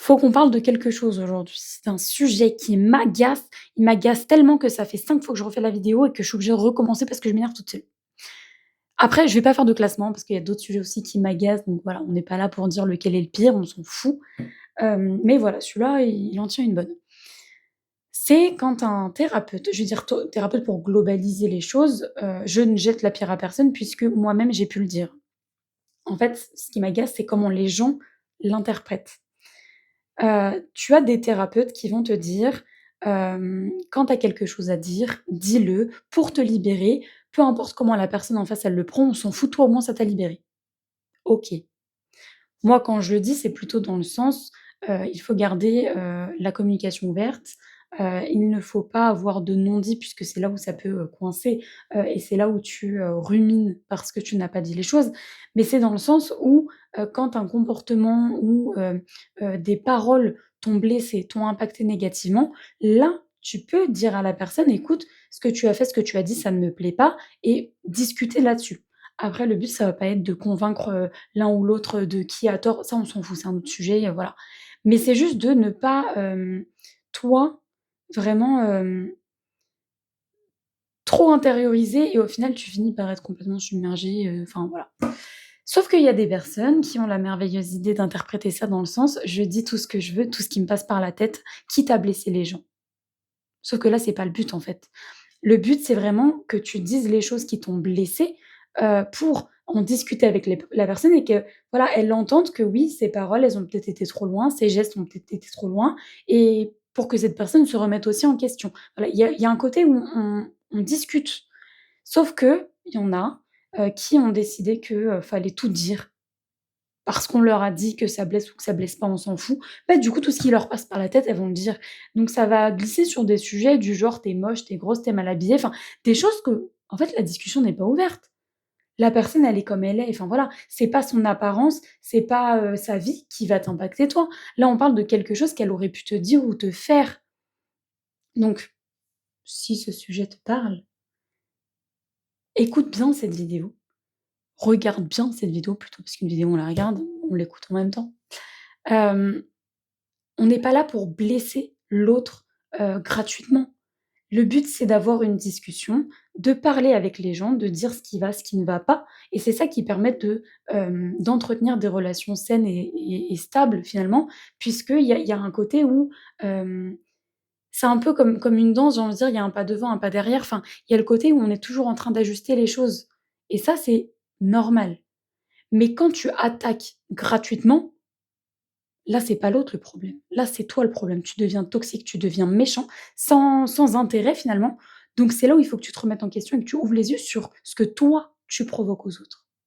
Faut qu'on parle de quelque chose aujourd'hui. C'est un sujet qui m'agace. Il m'agace tellement que ça fait 5 fois que je refais la vidéo et que je suis obligée de recommencer parce que je m'énerve toute seule. Après, je vais pas faire de classement parce qu'il y a d'autres sujets aussi qui m'agacent, donc voilà, on n'est pas là pour dire lequel est le pire, on s'en fout. Mais voilà, celui-là, il en tient une bonne. C'est quand un thérapeute, je veux dire thérapeute pour globaliser les choses, je ne jette la pierre à personne puisque moi-même j'ai pu le dire. En fait, ce qui m'agace, c'est comment les gens l'interprètent. Tu as des thérapeutes qui vont te dire, quand tu as quelque chose à dire, dis-le pour te libérer, peu importe comment la personne en face elle le prend, on s'en fout, toi au moins ça t'a libéré. OK. Moi quand je le dis, c'est plutôt dans le sens, il faut garder, la communication ouverte, il ne faut pas avoir de non-dit puisque c'est là où ça peut, coincer, et c'est là où tu, rumines parce que tu n'as pas dit les choses. Mais c'est dans le sens où, quand un comportement ou, des paroles t'ont blessé, t'ont impacté négativement, là, tu peux dire à la personne: «Écoute, ce que tu as fait, ce que tu as dit, ça ne me plaît pas» et discuter là-dessus. Après le but, ça va pas être de convaincre, l'un ou l'autre de qui a tort, ça on s'en fout, c'est un autre sujet, voilà. Mais c'est juste de ne pas, toi, vraiment, trop intérioriser et au final tu finis par être complètement submergé, enfin voilà. Sauf qu'il y a des personnes qui ont la merveilleuse idée d'interpréter ça dans le sens: «Je dis tout ce que je veux, tout ce qui me passe par la tête, quitte à blesser les gens». Sauf que là, c'est pas le but en fait. Le but, c'est vraiment que tu dises les choses qui t'ont blessé, pour en discuter avec la personne et que, voilà, elle entende que oui, ses paroles, elles ont peut-être été trop loin, ses gestes ont peut-être été trop loin et pour que cette personne se remette aussi en question. Voilà, il y a un côté où on discute. Sauf qu'il y en a, qui ont décidé que, fallait tout dire parce qu'on leur a dit que ça blesse ou que ça blesse pas, on s'en fout. Bah, du coup, tout ce qui leur passe par la tête, elles vont le dire. Donc ça va glisser sur des sujets du genre: «Tu es moche, tu es grosse, tu es mal habillée», enfin, des choses que, en fait, la discussion n'est pas ouverte. La personne, elle est comme elle est, enfin voilà, c'est pas son apparence, c'est pas, sa vie qui va t'impacter toi. Là, on parle de quelque chose qu'elle aurait pu te dire ou te faire. Donc si ce sujet te parle, écoute bien cette vidéo, regarde bien cette vidéo plutôt, parce qu'une vidéo, on la regarde, on l'écoute en même temps. Hem On n'est pas là pour blesser l'autre, gratuitement. Le but, c'est d'avoir une discussion, de parler avec les gens, de dire ce qui va, ce qui ne va pas et c'est ça qui permet d'entretenir des relations saines et stables finalement, puisqu'il y a un côté où, hem, c'est un peu comme une danse, j'ai envie de dire, il y a un pas devant, un pas derrière, enfin, il y a le côté où on est toujours en train d'ajuster les choses et ça, c'est normal. Mais quand tu attaques gratuitement, là, c'est pas l'autre le problème. Là, c'est toi le problème. Tu deviens toxique, tu deviens méchant, sans intérêt finalement. Donc c'est là où il faut que tu te remettes en question et que tu ouvres les yeux sur ce que toi, tu provoques aux autres.